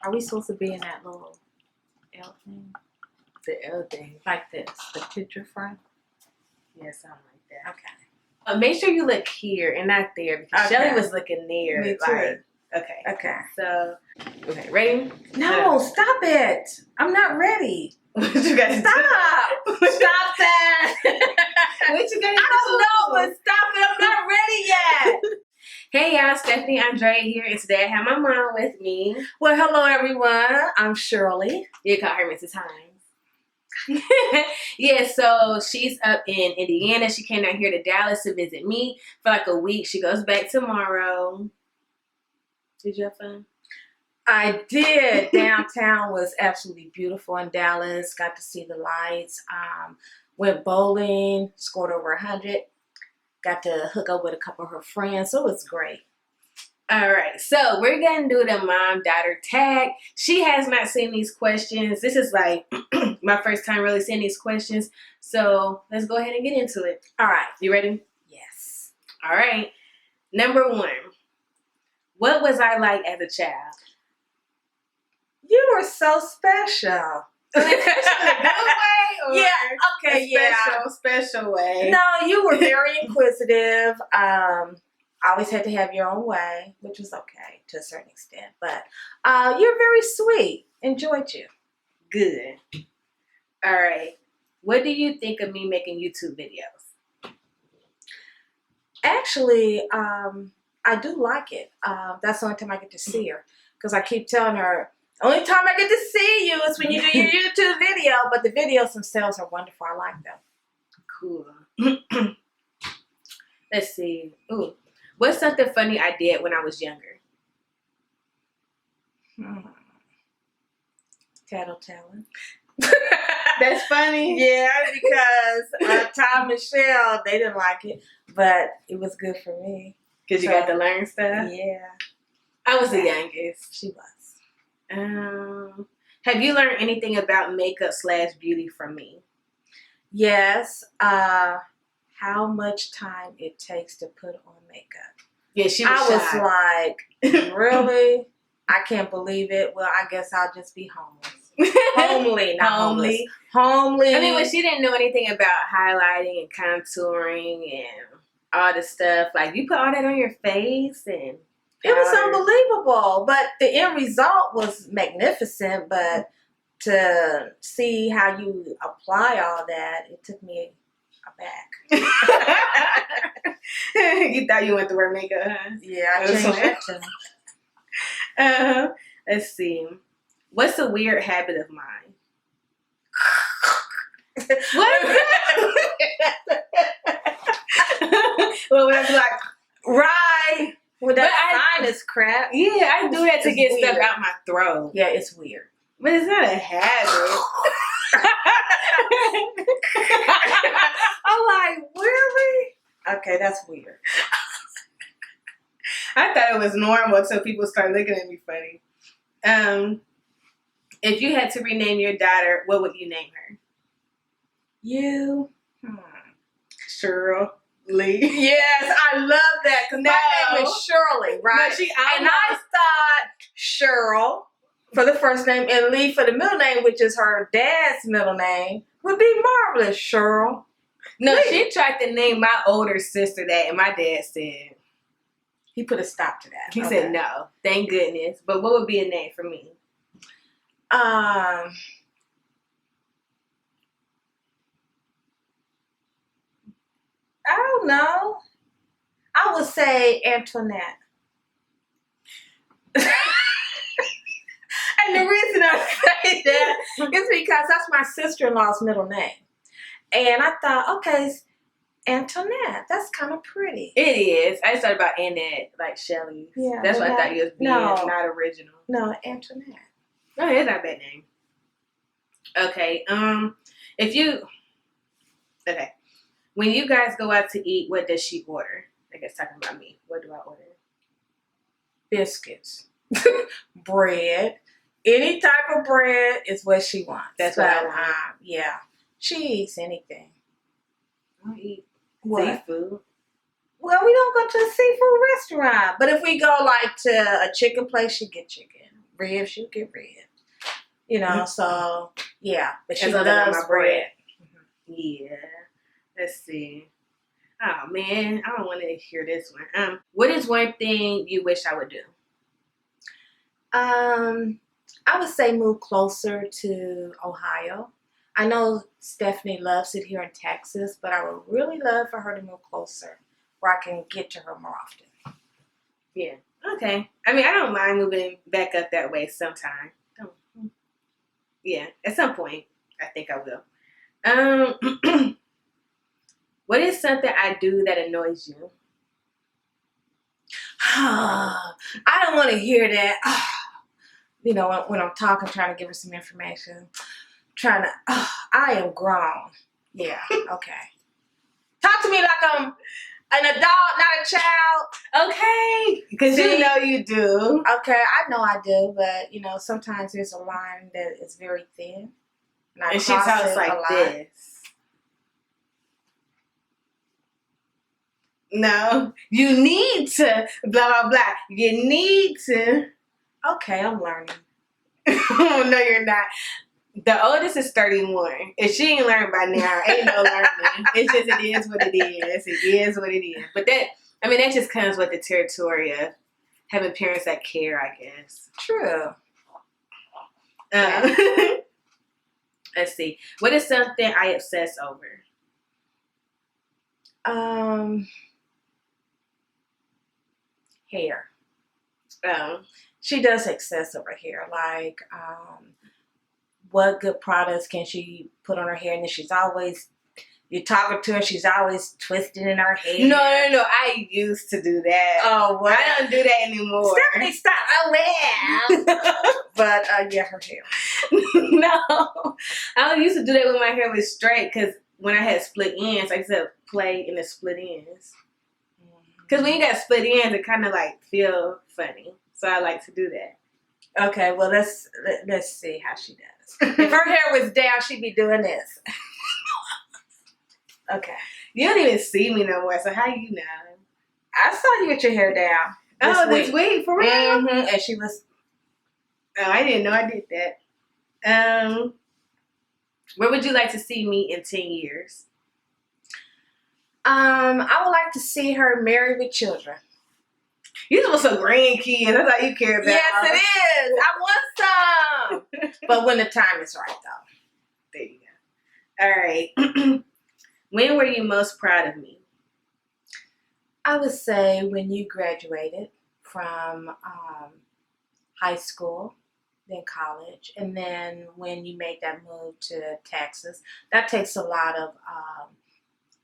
Are we supposed to be in that little L thing? The L thing. Like this, the picture frame? Yeah, something like that. Okay. Make sure you look here and not there because Okay. Shelly was looking there. Me too. Like, okay. Okay. So, okay, ready? No, stop it. I'm not ready. What you guys Stop. Stop that. What you guys I don't know, but stop it. I'm not ready yet. Hey y'all, Stephanie Andre here, and today I have my mom with me. Well, hello everyone. I'm Shirley. You call her Mrs. Hines. Yeah, so she's up in Indiana. She came out here to Dallas to visit me for like a week. She goes back tomorrow. Did you have fun? I did. Downtown was absolutely beautiful in Dallas. Got to see the lights. Went bowling. Scored over 100. Got to hook up with a couple of her friends. So it was great. All right, so we're going to do the mom-daughter tag. She has not seen these questions. This is like my first time really seeing these questions. So let's go ahead and get into it. All right. You ready? Yes. All right. Number 1. What was I like as a child? You were so special. In a good way? Or Yeah, okay, special way? No, you were very inquisitive. Always had to have your own way, which was okay to a certain extent. But you're very sweet. Enjoyed you. Good. All right. What do you think of me making YouTube videos? Actually, I do like it. That's the only time I get to see her. Because I keep telling her, only time I get to see you is when you do your YouTube video. But the videos themselves are wonderful. I like them. Cool. Let's see. Ooh. What's something funny I did when I was younger? Tattletelling. That's funny? Yeah, because Tom and Michelle, they didn't like it. But it was good for me. Because you got to learn stuff? Yeah. I was the youngest. She was. Have you learned anything about makeup / beauty from me? Yes. How much time it takes to put on makeup. Yeah, she was I shy. was like, really? I can't believe it. Well, I guess I'll just be homeless. Homely, not homeless. Homely. I mean, when she didn't know anything about highlighting and contouring and all the stuff, like you put all that on your face and it was unbelievable. But the end result was magnificent. But to see how you apply all that, it took me aback. You thought you went to wear makeup, huh? Yeah, I changed that too. Let's see. What's a weird habit of mine? What? Well, when I be like, right. With that sinus crap. Yeah, I do that to get weird. stuff out my throat. Yeah, it's weird. But it's not a habit. I'm like, really? Okay, that's weird. I thought it was normal until people started looking at me funny. If you had to rename your daughter, what would you name her? You? Shirley. Yes, I love that. Because my name is Shirley, right? No, and I thought Cheryl for the first name and Lee for the middle name, which is her dad's middle name, would be marvelous, Cheryl. No, Lee. she tried to name my older sister that, and my dad said... He put a stop to that. He said no, thank goodness. But what would be a name for me? I don't know. I would say Antoinette. And the reason I say that is because that's my sister-in-law's middle name. And I thought, okay, Antoinette, that's kind of pretty. It is. I just thought about Annette, like Shelly. Yeah. That's what I thought you was being, not original. No, Antoinette. No, it's not a bad name. Okay, when you guys go out to eat, what does she order? I guess talking about me. What do I order? Biscuits. Bread. Any type of bread is what she wants. That's what I want. Yeah. She eats anything. I don't eat What? seafood. Well, we don't go to a seafood restaurant. But if we go like to a chicken place, she get chicken. ribs, she'll get ribs. You know, so yeah. But she As long as I got loves my bread. Yeah. Let's see. Oh man, I don't want to hear this one. What is one thing you wish I would do? I would say move closer to Ohio. I know Stephanie loves it here in Texas, but I would really love for her to move closer where I can get to her more often. Yeah. Okay. I mean, I don't mind moving back up that way sometime. Yeah, at some point, I think I will. What is something I do that annoys you? I don't want to hear that. You know, when I'm talking, trying to give her some information, trying to, I am grown. Yeah, okay. Talk to me like I'm an adult, not a child. Okay, because you know you do. Okay, I know I do, but you know, sometimes there's a line that is very thin. And she talks like this. No, you need to, blah, blah, blah. You need to. Okay, I'm learning. No, you're not. The oldest is 31. If she ain't learned by now, ain't no learning. It's just, it is what it is. It is what it is. But that, I mean, that just comes with the territory of having parents that care, I guess. True. Let's see. What is something I obsess over? Hair. Oh. She does excess over hair. Like, what good products can she put on her hair? And then she's always, you're talking to her, she's always twisting in her hair. No. I used to do that. Oh, well. I don't do that anymore. Stephanie, stop. Oh, well. But, yeah, her hair. No. I used to do that when my hair was straight because when I had split ends, I used to play in the split ends. Because when you got split ends, it kind of like feel funny. So I like to do that. Okay, well, let's see how she does. If her hair was down, she'd be doing this. Okay. You don't even see me no more, so how you know? I saw you with your hair down. This week? For real? Mm-hmm. And she was... Oh, I didn't know I did that. Where would you like to see me in 10 years? I would like to see her married with children. You just want some grandkids. That's all you care about. Yes, it is. I want some. But when the time is right, though. There you go. All right. When were you most proud of me? I would say when you graduated from high school, then college, and then when you made that move to Texas. That takes a lot of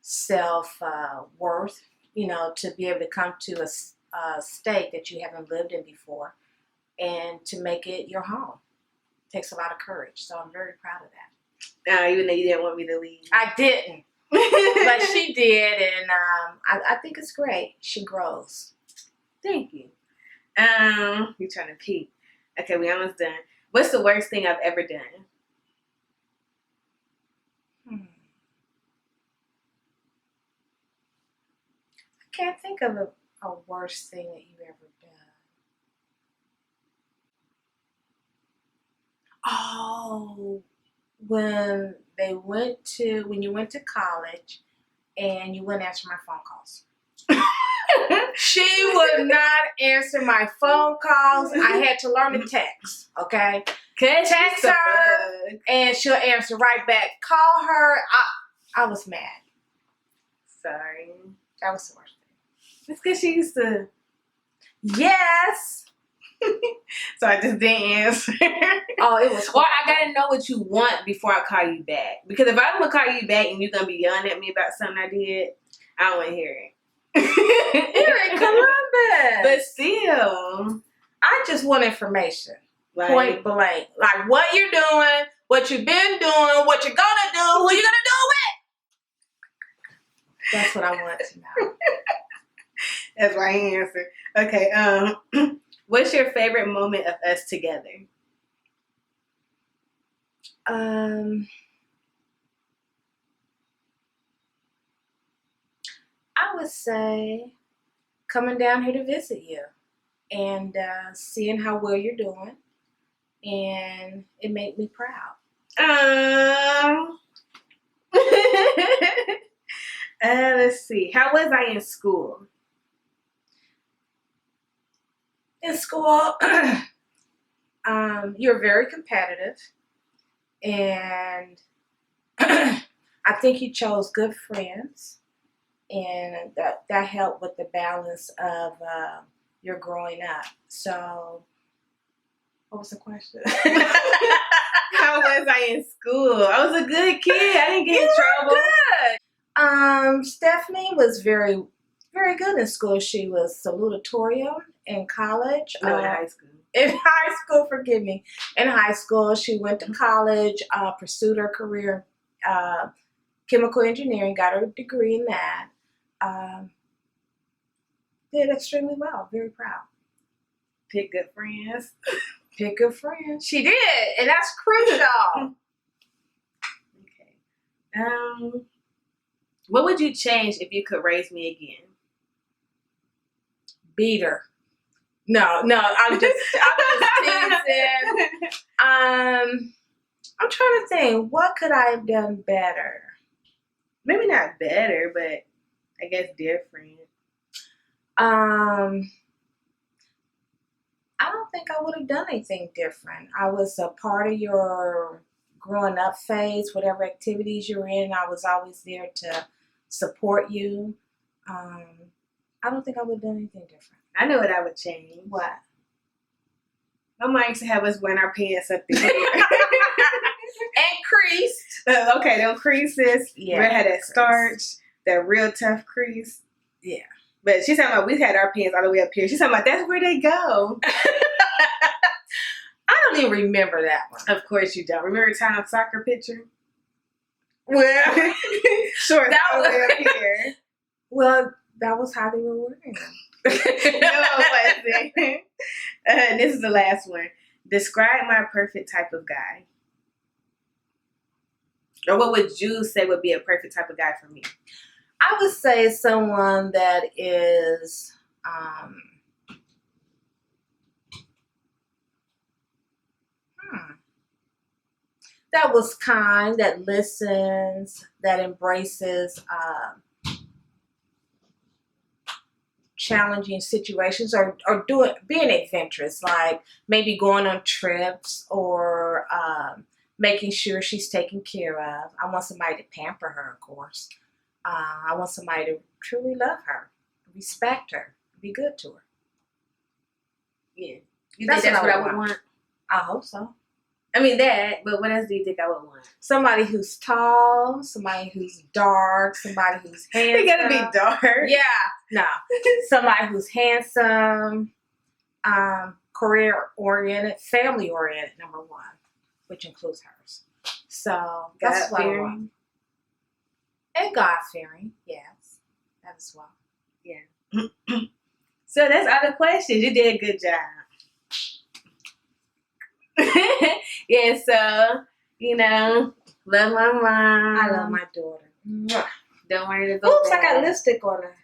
self-worth, you know, to be able to come to a state that you haven't lived in before and to make it your home. It takes a lot of courage. So I'm very proud of that. Even though you didn't want me to leave. I didn't. But she did, and I think it's great. She grows. Thank you. You're trying to peek. Okay, we almost done. What's the worst thing I've ever done? I can't think of a worst thing that you've ever done. Oh, when you went to college and you wouldn't answer my phone calls. She would not answer my phone calls. I had to learn to text, okay? Text her, and she'll answer right back. Call her. I was mad. Sorry. That was the worst thing. It's because she used to. Yes. So I just didn't answer. Oh, it was horrible. Or I gotta know what you want before I call you back. Because if I'm gonna call you back and you're gonna be yelling at me about something I did, I don't want to hear it. You're in Columbus. But still, I just want information. like, Point blank. Like what you're doing, what you've been doing, what you're gonna do, who you're gonna do with. That's what I want to know. That's my answer. Okay, what's your favorite moment of us together? I would say coming down here to visit you and seeing how well you're doing and it made me proud. Let's see. How was I in school? In school, you're very competitive, and I think you chose good friends, and that helped with the balance of your growing up. So, what was the question? How was I in school? I was a good kid. I didn't get in trouble. Good. Stephanie was very, very good in school. She was salutatorian in college. No, in high school. In high school, forgive me. In high school, she went to college, pursued her career, chemical engineering, got her degree in that. Did extremely well. Very proud. Pick good friends. Pick good friends. She did, and that's crucial. Okay. What would you change if you could raise me again? Beat her. No, I'm just teasing. I'm trying to think. What could I have done better? Maybe not better, but I guess different. I don't think I would have done anything different. I was a part of your growing up phase, whatever activities you were in. I was always there to support you. I don't think I would have done anything different. I know what I would change. What? My mom used to have us wearing our pants up in here. And creased. Okay, them creases. Yeah. We had that starch, that real tough crease. Yeah. But she's talking about we had our pants all the way up here. She's talking about that's where they go. I don't even remember that one. Of course you don't. Remember the time soccer picture? Well, Shorts that all the way was- up here. well, that was how they were wearing them. No, it wasn't. This is the last one. Describe my perfect type of guy. Or what would you say would be a perfect type of guy for me? I would say someone that is that was kind, that listens, that embraces challenging situations, or being adventurous, like maybe going on trips or making sure she's taken care of. I want somebody to pamper her, of course. I want somebody to truly love her, respect her, be good to her. Yeah. You think that's what I would want? I hope so. I mean that, but what else do you think I would want? Somebody who's tall, somebody who's dark, somebody who's handsome. They gotta be dark. Yeah, no. Somebody who's handsome, career-oriented, family-oriented, number one, which includes hers. So that's what I want. And God-fearing, yes, that as well. Yeah. So that's all the questions. You did a good job. Yeah, so, love my mom. I love my daughter. Mwah. Don't worry to go Oops, back. I got lipstick on her.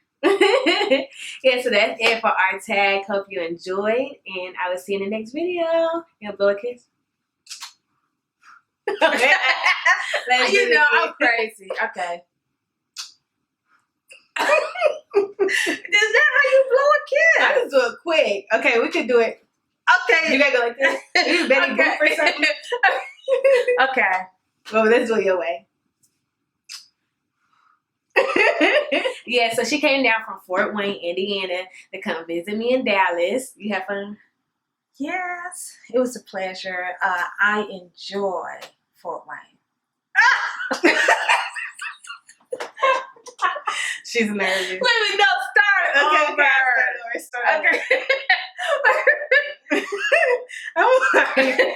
Yeah, so that's it for our tag. Hope you enjoyed, and I will see you in the next video. You blow a kiss? Okay. I'm crazy. Okay. Is that how you blow a kiss? I just do it quick. Okay, we could do it. Okay. You gotta go like this. You Betty Boop or something. Okay. Well, let's do it your way. Yeah, so she came down from Fort Wayne, Indiana, to come visit me in Dallas. You have fun? Yes, it was a pleasure. I enjoy Fort Wayne. She's nervous. Wait, no, start Okay, over. Start over. Okay. I'm like,